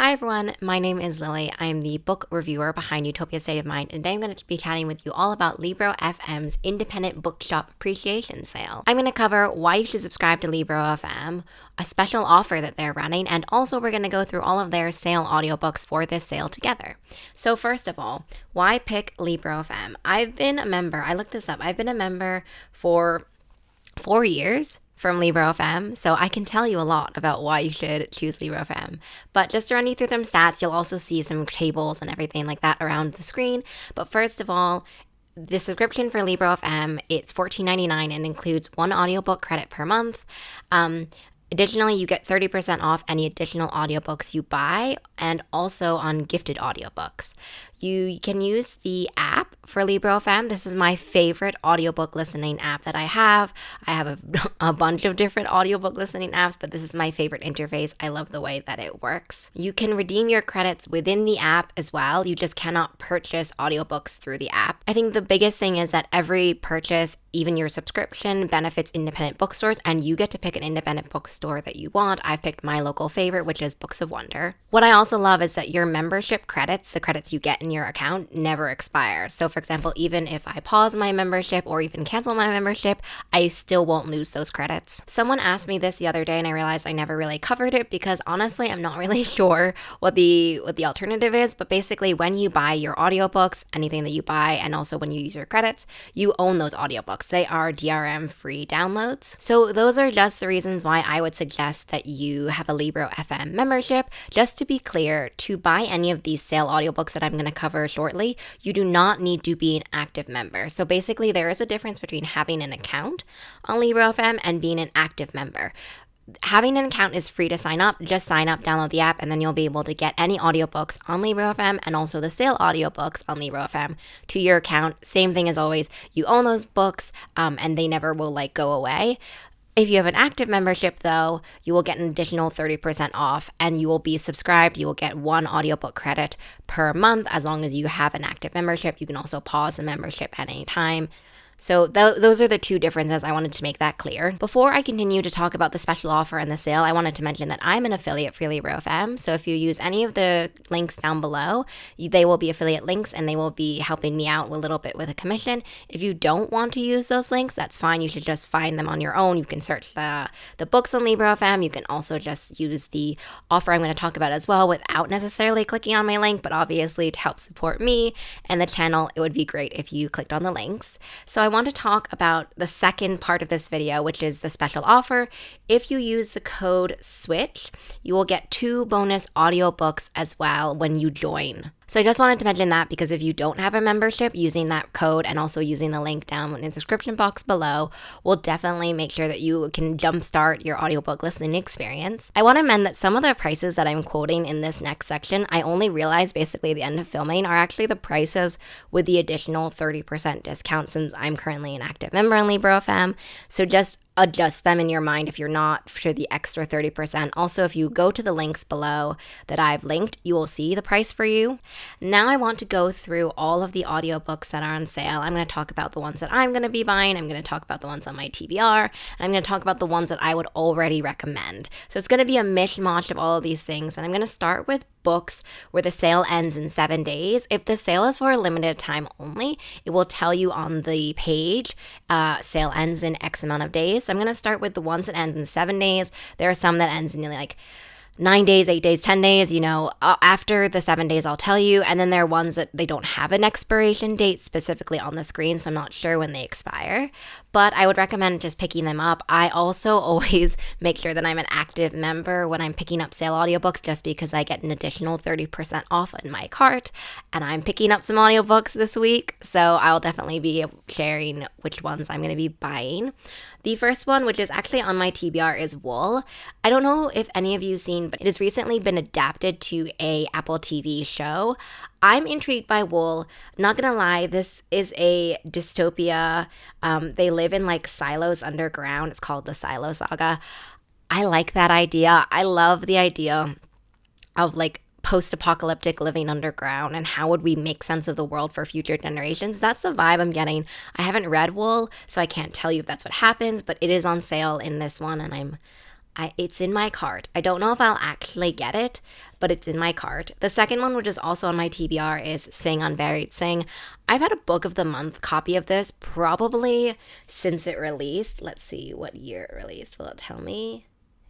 Hi everyone, my name is Lily. I'm the book reviewer behind Utopia State of Mind, and today I'm going to be chatting with you all about Libro FM's Independent Bookshop Appreciation Sale. I'm going to cover why you should subscribe to Libro FM, a special offer that they're running, and also we're going to go through all of their sale audiobooks for this sale together. So first of all, why pick Libro FM? I've been a member, I looked this up, I've been a member for 4 years from Libro FM, so I can tell you a lot about why you should choose Libro FM. But just to run you through some stats, you'll also see some tables and everything like that around the screen. But first of all, the subscription for Libro FM, it's $14.99 and includes 1 audiobook credit per month. Additionally, you get 30% off any additional audiobooks you buy and also on gifted audiobooks. You can use the app for Libro FM. This is my favorite audiobook listening app that I have. I have a bunch of different audiobook listening apps, but this is my favorite interface. I love the way that it works. You can redeem your credits within the app as well. You just cannot purchase audiobooks through the app. I think the biggest thing is that every purchase, even your subscription, benefits independent bookstores, and you get to pick an independent bookstore that you want. I've picked my local favorite, which is Books of Wonder. What I also love is that your membership credits, the credits you get in your account, never expire. So for example, even if I pause my membership or even cancel my membership, I still won't lose those credits. Someone asked me this the other day and I realized I never really covered it because honestly, I'm not really sure what the alternative is, but basically when you buy your audiobooks, anything that you buy, and also when you use your credits, you own those audiobooks. They are DRM free downloads. So those are just the reasons why I would suggest that you have a Libro FM membership. Just to be clear, to buy any of these sale audiobooks that I'm going to cover shortly, you do not need to be an active member. So basically there is a difference between having an account on Libro FM and being an active member. Having an account is free to sign up. Just sign up, download the app, and then you'll be able to get any audiobooks on Libro FM and also the sale audiobooks on Libro FM to your account. Same thing as always. You own those books and they never will go away. If you have an active membership, though, you will get an additional 30% off and you will be subscribed. You will get 1 audiobook credit per month as long as you have an active membership. You can also pause the membership at any time. So those are the 2 differences. I wanted to make that clear. Before I continue to talk about the special offer and the sale, I wanted to mention that I'm an affiliate for Libro FM. So if you use any of the links down below, they will be affiliate links and they will be helping me out a little bit with a commission. If you don't want to use those links, that's fine. You should just find them on your own. You can search the books on Libro FM. You can also just use the offer I'm going to talk about as well without necessarily clicking on my link, but obviously to help support me and the channel, it would be great if you clicked on the links. So I want to talk about the second part of this video, which is the special offer. If you use the code SWITCH, you will get 2 bonus audiobooks as well when you join. So I just wanted to mention that because if you don't have a membership, using that code and also using the link down in the description box below will definitely make sure that you can jumpstart your audiobook listening experience. I want to mention that some of the prices that I'm quoting in this next section, I only realized basically at the end of filming, are actually the prices with the additional 30% discount since I'm currently an active member on Libro FM. So just adjust them in your mind if you're not for the extra 30%. Also, if you go to the links below that I've linked, you will see the price for you. Now I want to go through all of the audiobooks that are on sale. I'm going to talk about the ones that I'm going to be buying. I'm going to talk about the ones on my TBR. And I'm going to talk about the ones that I would already recommend. So it's going to be a mishmash of all of these things. And I'm going to start with books where the sale ends in 7 days. If the sale is for a limited time only, it will tell you on the page, sale ends in X amount of days. So I'm going to start with the ones that end in 7 days. There are some that ends in 9 days, 8 days, 10 days, after the 7 days, I'll tell you. And then there are ones that they don't have an expiration date specifically on the screen, so I'm not sure when they expire. But I would recommend just picking them up. I also always make sure that I'm an active member when I'm picking up sale audiobooks just because I get an additional 30% off in my cart. And I'm picking up some audiobooks this week, so I'll definitely be sharing which ones I'm going to be buying. The first one, which is actually on my TBR, is Wool. I don't know if any of you have seen, but it has recently been adapted to a Apple TV show. I'm intrigued by Wool. Not gonna lie, this is a dystopia. They live in silos underground. It's called the Silo Saga. I like that idea. I love the idea of post-apocalyptic living underground and how would we make sense of the world for future generations. That's the vibe I'm getting. I haven't read Wool, so I can't tell you if that's what happens, but it is on sale in this one and I'm It's in my cart. I don't know if I'll actually get it, but it's in my cart. The second one, which is also on my TBR, is Sing Unburied Sing. I've had a Book of the Month copy of this probably since it released. Let's see what year it released. Will it tell me?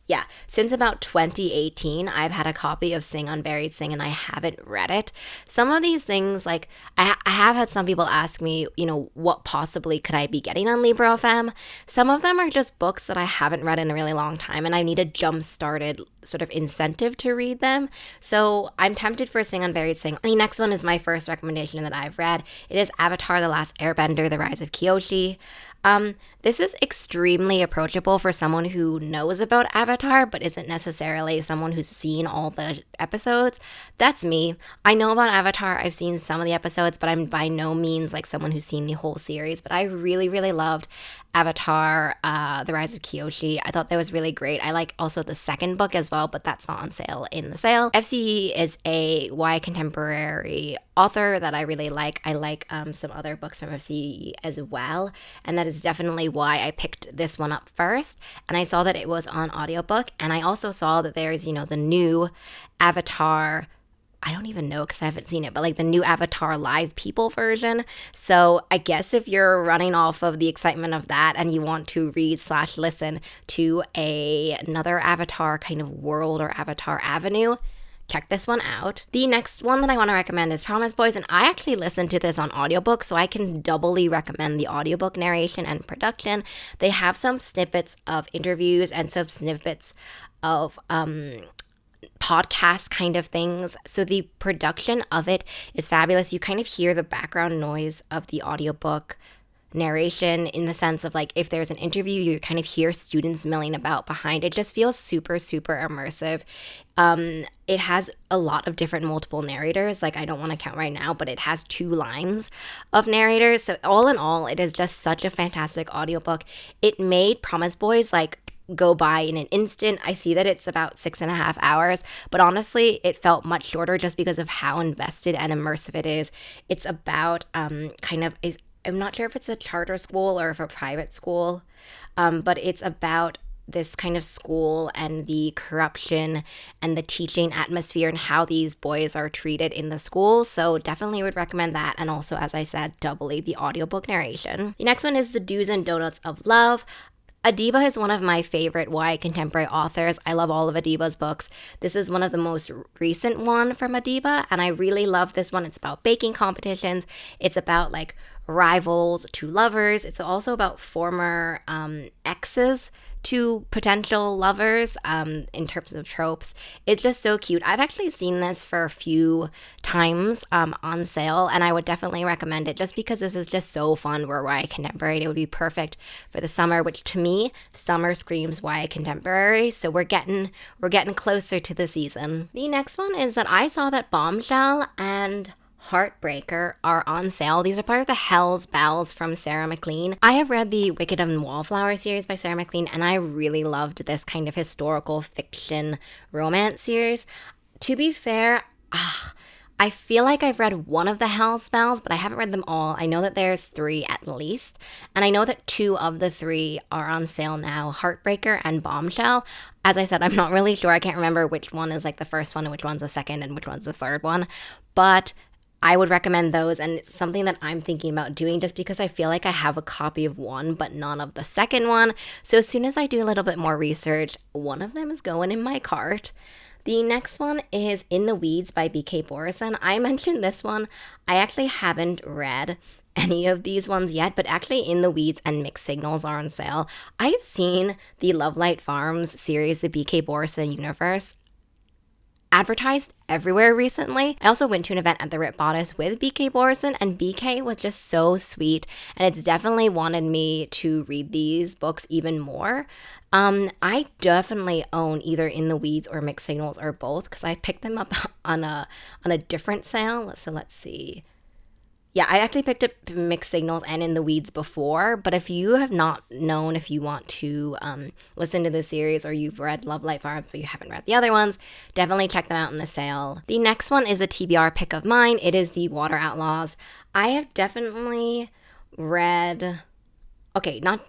Yeah, since about 2018, I've had a copy of Sing Unburied Sing, and I haven't read it. Some of these things, like, I have had some people ask me, what possibly could I be getting on Libro FM? Some of them are just books that I haven't read in a really long time, and I need a jump-started sort of incentive to read them. So I'm tempted for Sing Unburied Sing. The next one is my first recommendation that I've read. It is Avatar: The Last Airbender, The Rise of Kyoshi. This is extremely approachable for someone who knows about Avatar, but isn't necessarily someone who's seen all the episodes. That's me. I know about Avatar. I've seen some of the episodes, but I'm by no means like someone who's seen the whole series. But I really, really loved Avatar, The Rise of Kyoshi. I thought that was really great. I like also the second book as well, but that's not on sale in the sale. FCE is a YA contemporary author that I really like. I like some other books from FCE as well, and that is definitely why I picked this one up first. And I saw that it was on audiobook, and I also saw that there's, the new Avatar, I don't even know because I haven't seen it, but like the new Avatar Live People version. So I guess if you're running off of the excitement of that and you want to read/listen to another Avatar kind of world or Avatar avenue, check this one out. The next one that I want to recommend is Promise Boys, and I actually listened to this on audiobook, so I can doubly recommend the audiobook narration and production. They have some snippets of interviews and some snippets of podcast kind of things. So the production of it is fabulous. You kind of hear the background noise of the audiobook narration in the sense of like if there's an interview, you kind of hear students milling about behind. It just feels super, super immersive. It has a lot of different multiple narrators. Like I don't want to count right now, but it has 2 lines of narrators. So all in all, it is just such a fantastic audiobook. It made Promise Boys like go by in an instant. I see that it's about 6.5 hours, but honestly, it felt much shorter just because of how invested and immersive it is. It's about I'm not sure if it's a charter school or if a private school, but it's about this kind of school and the corruption and the teaching atmosphere and how these boys are treated in the school. So definitely would recommend that. And also, as I said, doubly the audiobook narration. The next one is The Do's and Donuts of Love. Adiba is one of my favorite YA contemporary authors. I love all of Adiba's books. This is one of the most recent one from Adiba, and I really love this one. It's about baking competitions. It's about like rivals to lovers. It's also about former exes to potential lovers in terms of tropes. It's just so cute. I've actually seen this for a few times on sale, and I would definitely recommend it just because this is just so fun. We're YA contemporary. It would be perfect for the summer, which to me, summer screams YA contemporary. So we're getting closer to the season. The next one is that I saw that Bombshell and Heartbreaker are on sale. These are part of the Hell's Bells from Sarah MacLean. I have read the Wicked and Wallflower series by Sarah MacLean, and I really loved this kind of historical fiction romance series. To be fair, I feel like I've read one of the Hell's Bells, but I haven't read them all. I know that there's 3 at least, and I know that 2 of the 3 are on sale now, Heartbreaker and Bombshell. As I said, I'm not really sure. I can't remember which one is like the first one and which one's the second and which one's the third one, but I would recommend those, and it's something that I'm thinking about doing just because I feel like I have a copy of one but none of the second one. So as soon as I do a little bit more research, one of them is going in my cart. The next one is In the Weeds by B.K. Borison. I mentioned this one. I actually haven't read any of these ones yet, but actually In the Weeds and Mixed Signals are on sale. I have seen the Lovelight Farms series, the B.K. Borison universe, advertised everywhere recently. I also went to an event at the Rip Bodice with BK Borison, and BK was just so sweet, and it's definitely wanted me to read these books even more. I definitely own either In the Weeds or Mixed Signals or both because I picked them up on a different sale. So let's see. Yeah, I actually picked up Mixed Signals and In the Weeds before, but if you have not known if you want to listen to this series or you've read Lovelight Farm but you haven't read the other ones, definitely check them out in the sale. The next one is a TBR pick of mine. It is The Water Outlaws. I have definitely read Okay, not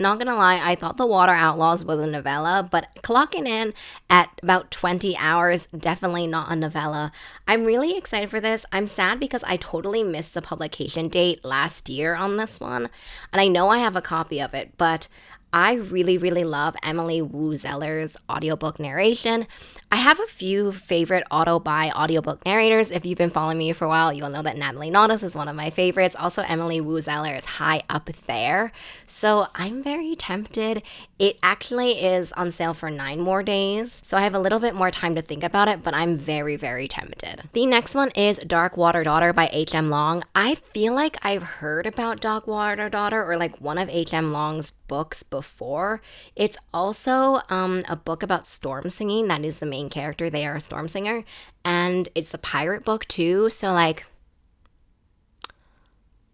gonna lie, I thought The Water Outlaws was a novella, but clocking in at about 20 hours, definitely not a novella. I'm really excited for this. I'm sad because I totally missed the publication date last year on this one, and I know I have a copy of it, but I really, really love Emily Wu Zeller's audiobook narration. I have a few favorite auto-buy audiobook narrators. If you've been following me for a while, you'll know that Natalie Naudus is one of my favorites. Also, Emily Wu Zeller is high up there. So I'm very tempted. It actually is on sale for 9 more days, so I have a little bit more time to think about it, but I'm very, very tempted. The next one is Dark Water Daughter by H.M. Long. I feel like I've heard about Dark Water Daughter or like one of H.M. Long's books before. It's also a book about storm singing. That is the main character. They are a storm singer, and it's a pirate book too. So like,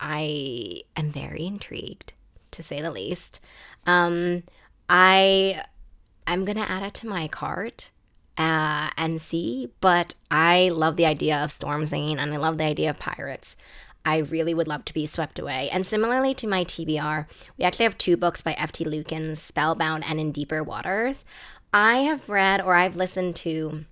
I am very intrigued, to say the least. I'm gonna add it to my cart and see, but I love the idea of storm singing and I love the idea of pirates. I really would love to be swept away. And similarly to my TBR, we actually have 2 books by F.T. Lukens, Spellbound and In Deeper Waters. I have read or I've listened to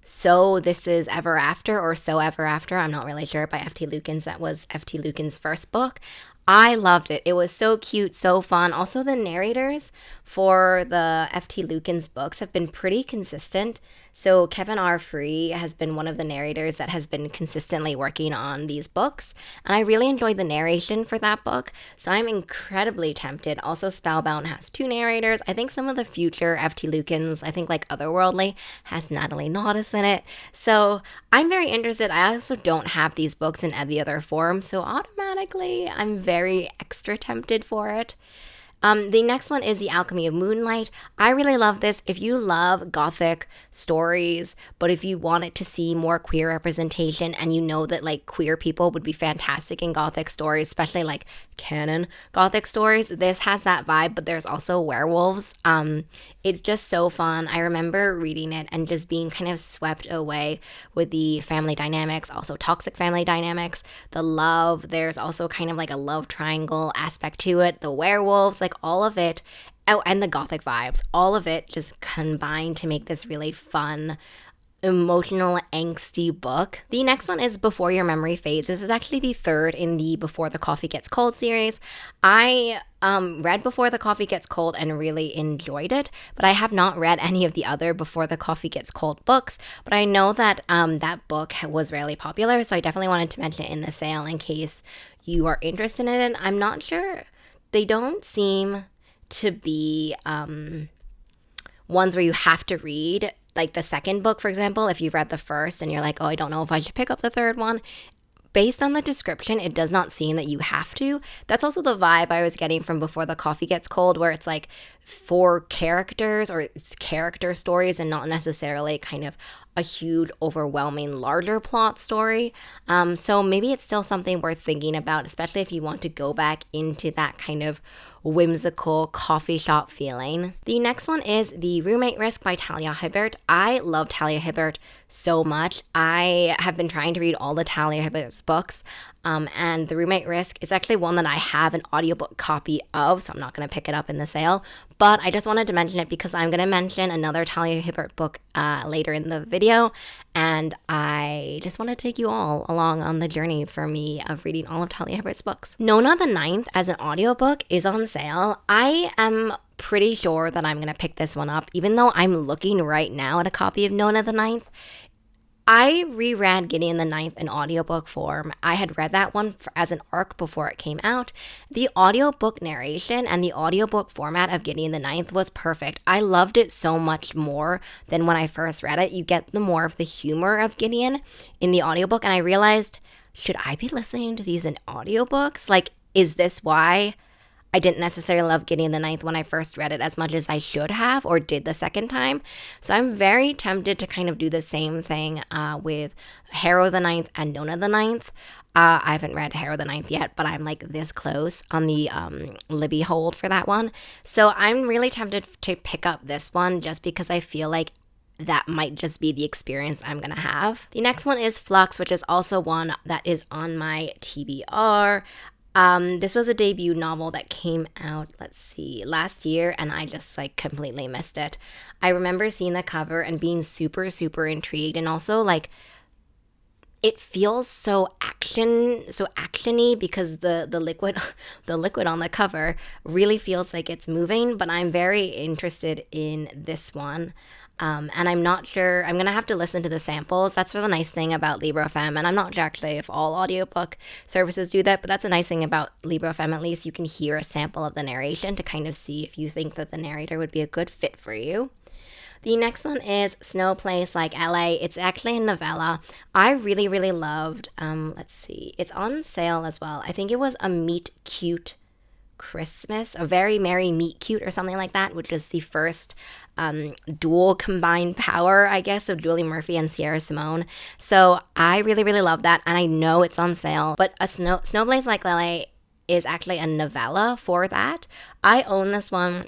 So This Is Ever After or So Ever After. I'm not really sure, by F.T. Lukens. That was F.T. Lukens' first book. I loved it. It was so cute, so fun. Also, the narrators for the F.T. Lukens books have been pretty consistent. So Kevin R. Free has been one of the narrators that has been consistently working on these books. And I really enjoyed the narration for that book. So I'm incredibly tempted. Also, Spellbound has 2 narrators. I think some of the future F.T. Lukens, I think like Otherworldly, has Natalie Naudus in it. So I'm very interested. I also don't have these books in any other form. So automatically, I'm very extra tempted for it. The next one is The Alchemy of Moonlight. I really love this. If you love gothic stories, but if you wanted to see more queer representation and you know that like queer people would be fantastic in gothic stories, especially like canon gothic stories, this has that vibe, but there's also werewolves. It's just so fun. I remember reading it and just being kind of swept away with the family dynamics, also toxic family dynamics, the love. There's also kind of like a love triangle aspect to it, the werewolves, like all of it. Oh, and the gothic vibes, all of it just combined to make this really fun, emotional, angsty book. The next one is Before Your Memory Fades. This is actually the 3rd in the Before the Coffee Gets Cold series. I read Before the Coffee Gets Cold and really enjoyed it, but I have not read any of the other Before the Coffee Gets Cold books, but I know that that book was really popular, so I definitely wanted to mention it in the sale in case you are interested in it. I'm not sure. They don't seem to be ones where you have to read like the second book, for example. If you've read the first and you're like, oh, I don't know if I should pick up the 3rd one, based on the description, it does not seem that you have to. That's also the vibe I was getting from Before the Coffee Gets Cold, where it's like for characters or it's character stories and not necessarily kind of a huge, overwhelming, larger plot story. So maybe it's still something worth thinking about, especially if you want to go back into that kind of whimsical coffee shop feeling. The next one is The Roommate Risk by Talia Hibbert. I love Talia Hibbert so much. I have been trying to read all the Talia Hibbert's books, and The Roommate Risk is actually one that I have an audiobook copy of, so I'm not going to pick it up in the sale. But I just wanted to mention it because I'm going to mention another Talia Hibbert book later in the video, and I just want to take you all along on the journey for me of reading all of Talia Hibbert's books. Nona the Ninth as an audiobook is on sale. I am pretty sure that I'm going to pick this one up, even though I'm looking right now at a copy of Nona the Ninth. I reread Gideon the Ninth in audiobook form. I had read that one as an arc before it came out. The audiobook narration and the audiobook format of Gideon the Ninth was perfect. I loved it so much more than when I first read it. You get the more of the humor of Gideon in the audiobook, and I realized, should I be listening to these in audiobooks? Like, is this why I didn't necessarily love Gideon the Ninth when I first read it as much as I should have or did the second time? So I'm very tempted to kind of do the same thing with Harrow the Ninth and Nona the Ninth. I haven't read Harrow the Ninth yet, but I'm like this close on the Libby hold for that one. So I'm really tempted to pick up this one just because I feel like that might just be the experience I'm gonna have. The next one is Flux, which is also one that is on my TBR. This was a debut novel that came out, let's see, last year, and I just like completely missed it. I remember seeing the cover and being super, super intrigued, and also like it feels so actiony because the liquid the liquid on the cover really feels like it's moving, but I'm very interested in this one. And I'm not sure, I'm going to have to listen to the samples. That's the nice thing about Libro.fm. And I'm not sure actually if all audiobook services do that, but that's a nice thing about Libro.fm. At least you can hear a sample of the narration to kind of see if you think that the narrator would be a good fit for you. The next one is Snow Place Like LA. It's actually a novella. I really, really loved, let's see, it's on sale as well. I think it was a Meet Cute Christmas, a Very Merry Meet Cute or something like that, which was the first dual combined power, I guess, of Julie Murphy and Sierra Simone. So I really, really love that, and I know it's on sale. But a Snowblaze Like LA is actually a novella for that. I own this one,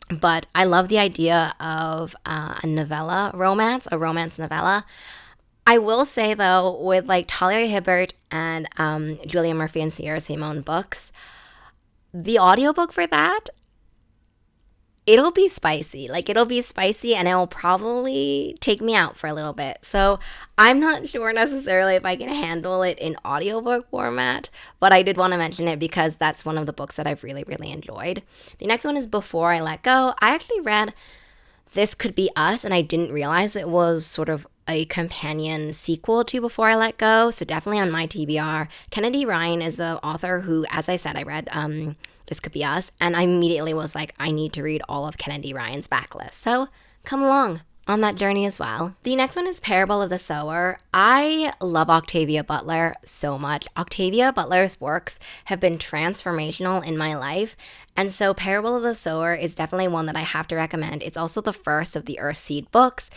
but I love the idea of a novella romance, a romance novella. I will say though, with like Talia Hibbert and Julia Murphy and Sierra Simone books, the audiobook for that, it'll be spicy. Like, it'll be spicy and it'll probably take me out for a little bit. So I'm not sure necessarily if I can handle it in audiobook format, but I did want to mention it because that's one of the books that I've really, really enjoyed. The next one is Before I Let Go. I actually read This Could Be Us, and I didn't realize it was sort of a companion sequel to Before I Let Go, so definitely on my TBR. Kennedy Ryan is the author who, as I said, I read This Could Be Us, and I immediately was like, I need to read all of Kennedy Ryan's backlist. So come along on that journey as well. The next one is Parable of the Sower. I love Octavia Butler so much. Octavia Butler's works have been transformational in my life, and so Parable of the Sower is definitely one that I have to recommend. It's also the first of the Earthseed books.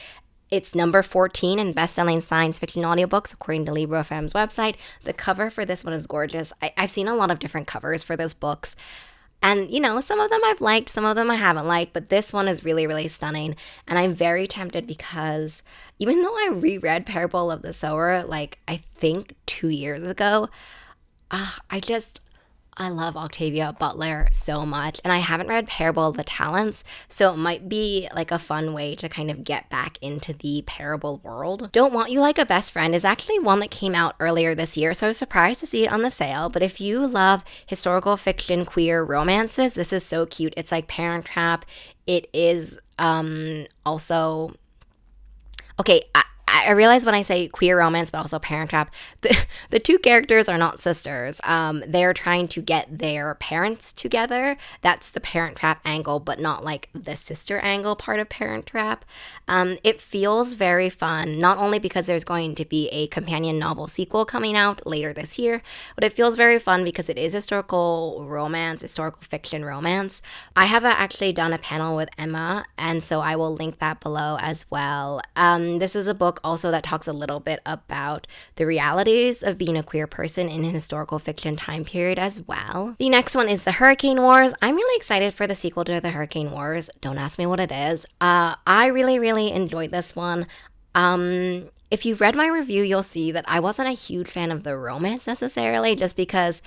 It's number 14 in best-selling science fiction audiobooks, according to Libro.fm's website. The cover for this one is gorgeous. I've seen a lot of different covers for those books. And, you know, some of them I've liked, some of them I haven't liked, but this one is really, really stunning. And I'm very tempted because even though I reread Parable of the Sower, like, I think 2 years ago, I love Octavia Butler so much, and I haven't read Parable of the Talents, so it might be like a fun way to kind of get back into the Parable world. Don't Want You Like a Best Friend is actually one that came out earlier this year, so I was surprised to see it on the sale, but if you love historical fiction queer romances, this is so cute. It's like Parent Trap. It is also... Okay, I realize when I say queer romance, but also Parent Trap, the two characters are not sisters. They're trying to get their parents together. That's the Parent Trap angle, but not like the sister angle part of Parent Trap. It feels very fun, not only because there's going to be a companion novel sequel coming out later this year, but it feels very fun because it is historical romance, historical fiction romance. I have actually done a panel with Emma, and so I will link that below as well. This is a book also that talks a little bit about the realities of being a queer person in a historical fiction time period as well. The next one is The Hurricane Wars. I'm really excited for the sequel to The Hurricane Wars. Don't ask me what it is. I really, really enjoyed this one. If you've read my review, you'll see that I wasn't a huge fan of the romance necessarily, just because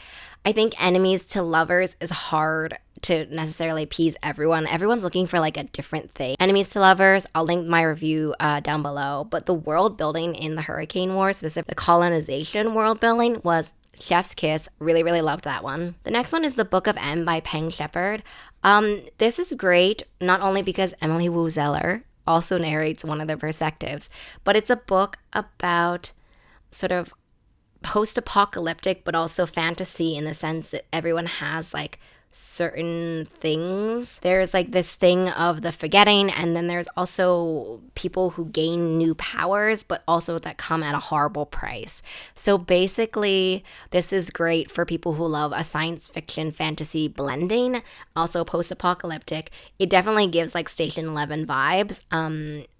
I think enemies to lovers is hard to necessarily appease everyone. Everyone's looking for like a different thing. Enemies to lovers, I'll link my review down below. But the world building in the Hurricane Wars, specifically the colonization world building, was chef's kiss. Really, really loved that one. The next one is The Book of M by Peng Shepherd. This is great, not only because Emily Wu Zeller also narrates one of their perspectives, but it's a book about sort of post-apocalyptic, but also fantasy in the sense that everyone has like certain things. There's like this thing of the forgetting, and then there's also people who gain new powers, but also that come at a horrible price. So basically, this is great for people who love a science fiction fantasy blending, also post-apocalyptic. It definitely gives like Station 11 vibes,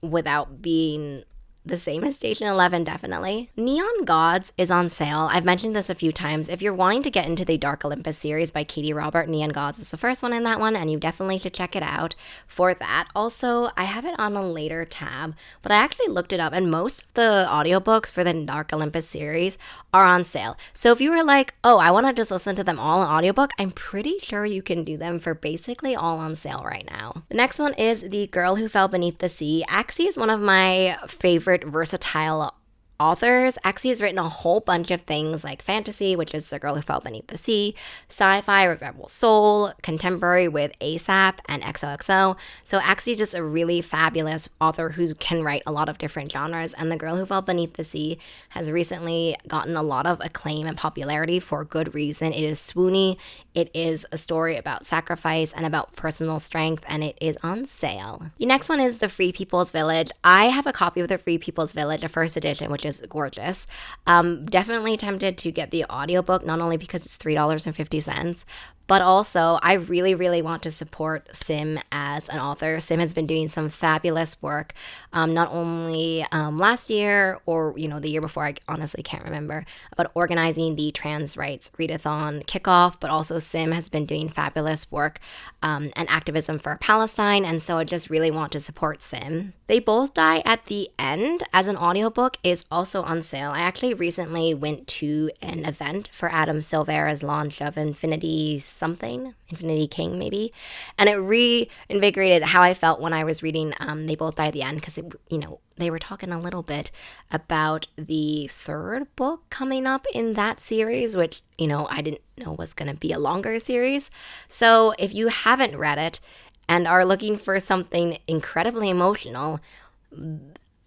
without being the same as Station 11, definitely. Neon Gods is on sale. I've mentioned this a few times. If you're wanting to get into the Dark Olympus series by Katie Robert, Neon Gods is the first one in that one, and you definitely should check it out for that. Also, I have it on a later tab, but I actually looked it up, and most of the audiobooks for the Dark Olympus series are on sale. So if you were like, oh, I want to just listen to them all on audiobook, I'm pretty sure you can do them for basically all on sale right now. The next one is The Girl Who Fell Beneath the Sea. Axie is one of my favorite versatile authors. Axie has written a whole bunch of things like fantasy, which is The Girl Who Fell Beneath the Sea, sci-fi with Rebel Soul, contemporary with ASAP and XOXO. So Axie is just a really fabulous author who can write a lot of different genres, and The Girl Who Fell Beneath the Sea has recently gotten a lot of acclaim and popularity for good reason. It is swoony, it is a story about sacrifice and about personal strength, and it is on sale. The next one is The Free People's Village. I have a copy of The Free People's Village, a first edition, which is gorgeous. Definitely tempted to get the audiobook, not only because it's $3.50, but also I really, really want to support Sim as an author. Sim has been doing some fabulous work, not only last year or, the year before, I honestly can't remember, about organizing the trans rights readathon kickoff, but also Sim has been doing fabulous work and activism for Palestine, and so I just really want to support Sim. They Both Die at the End as an audiobook is also on sale. I actually recently went to an event for Adam Silvera's launch of Infinity King maybe, and it reinvigorated how I felt when I was reading They Both Die at the End, because they were talking a little bit about the third book coming up in that series, which I didn't know was going to be a longer series. So if you haven't read it and are looking for something incredibly emotional,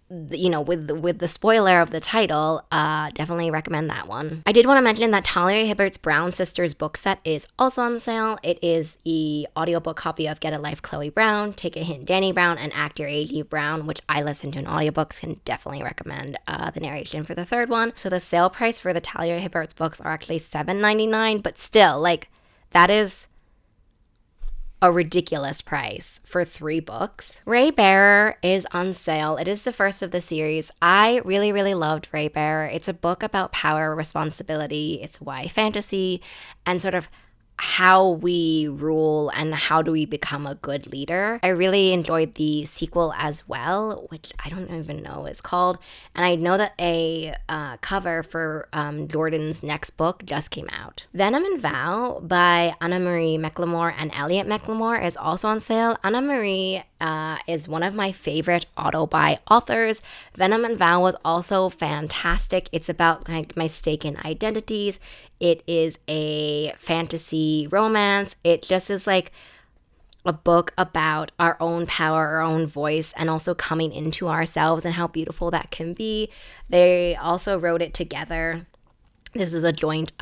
with the spoiler of the title, definitely recommend that one. I did want to mention that Talia Hibbert's Brown Sisters book set is also on sale. It is the audiobook copy of Get a Life Chloe Brown, Take a Hint Danny Brown, and Act Your Age Eve Brown, which I listened to in audiobooks. Can definitely recommend the narration for the third one. So the sale price for the Talia Hibbert's books are actually $7.99, but still, that is a ridiculous price for 3 books. Ray Bearer is on sale. It is the first of the series. I really, really loved Ray Bearer. It's a book about power, responsibility. It's YA fantasy and sort of how we rule and how do we become a good leader. I really enjoyed the sequel as well, which I don't even know what it's called. And I know that a cover for Jordan's next book just came out. Venom and Vow by Anna Marie McLemore and Elliot McLemore is also on sale. Anna Marie is one of my favorite auto-buy authors. Venom and Vow was also fantastic. It's about mistaken identities. It is a fantasy romance. It just is a book about our own power, our own voice, and also coming into ourselves and how beautiful that can be. They also wrote it together. This is a joint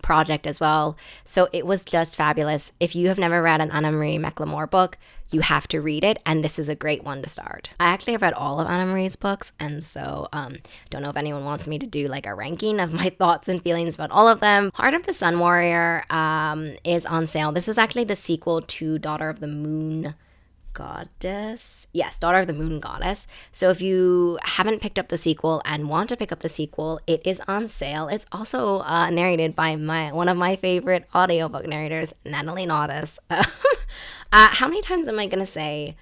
project as well. So it was just fabulous. If you have never read an Anna Marie McLemore book, you have to read it, and this is a great one to start. I actually have read all of Anna Marie's books, and so don't know if anyone wants me to do a ranking of my thoughts and feelings about all of them. Heart of the Sun Warrior is on sale. This is actually the sequel to Daughter of the Moon Goddess. Yes, Daughter of the Moon Goddess. So if you haven't picked up the sequel and want to pick up the sequel, it is on sale. It's also narrated by one of my favorite audiobook narrators, Natalie Naudus. How many times am I going to say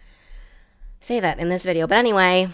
that in this video? But anyway,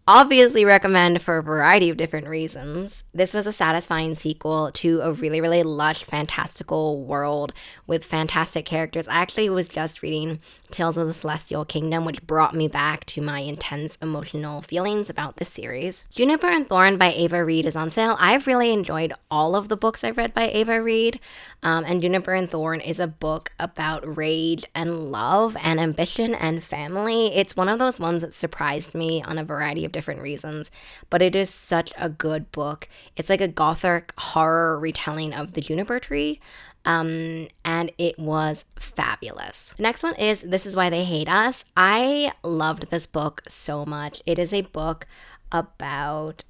obviously recommend for a variety of different reasons. This was a satisfying sequel to a really, really lush, fantastical world with fantastic characters. I actually was just reading Tales of the Celestial Kingdom, which brought me back to my intense emotional feelings about this series. Juniper and Thorn by Ava Reid is on sale. I've really enjoyed all of the books I've read by Ava Reid, and Juniper and Thorn is a book about rage and love and ambition and family. It's one of those ones that surprised me on a variety of different reasons, but it is such a good book. It's like a gothic horror retelling of the Juniper Tree, and it was fabulous. The next one is This Is Why They Hate Us. I loved this book so much. It is a book about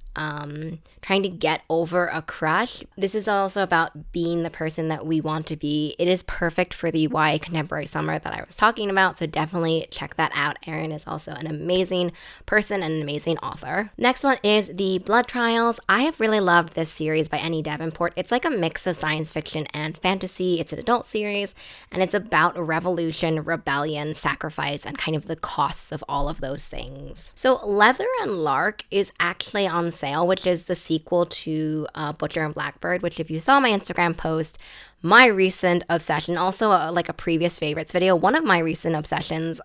trying to get over a crush. This is also about being the person that we want to be. It is perfect for the YA contemporary summer that I was talking about, so definitely check that out. Erin is also an amazing person and an amazing author. Next one is The Blood Trials. I have really loved this series by Annie Davenport. It's like a mix of science fiction and fantasy. It's an adult series, and it's about revolution, rebellion, sacrifice, and kind of the costs of all of those things. So Leather and Lark is actually on sale, which is the sequel to Butcher and Blackbird, which if you saw my Instagram post, my recent obsession, also like a previous favorites video, one of my recent obsessions,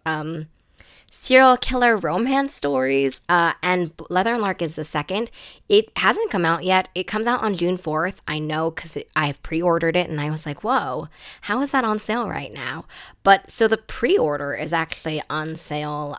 serial killer romance stories, and Leather and Lark is the second. It hasn't come out yet. It comes out on June 4th. I know because I've pre-ordered it and I was like, whoa, how is that on sale right now? But so the pre-order is actually on sale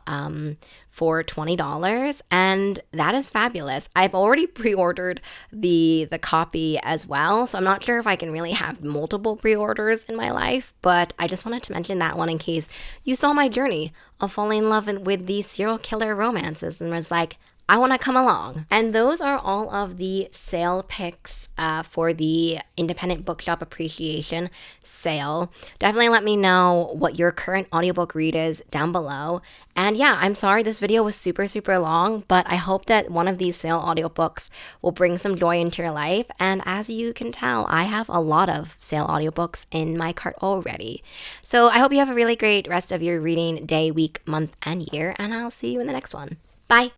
for $20, and that is fabulous. I've already pre-ordered the copy as well, so I'm not sure if I can really have multiple pre-orders in my life, but I just wanted to mention that one in case you saw my journey of falling in love with these serial killer romances and was like, I want to come along. And those are all of the sale picks for the Independent Bookshop Appreciation sale. Definitely let me know what your current audiobook read is down below. And yeah, I'm sorry this video was super, super long, but I hope that one of these sale audiobooks will bring some joy into your life. And as you can tell, I have a lot of sale audiobooks in my cart already. So I hope you have a really great rest of your reading day, week, month, and year, and I'll see you in the next one. Bye!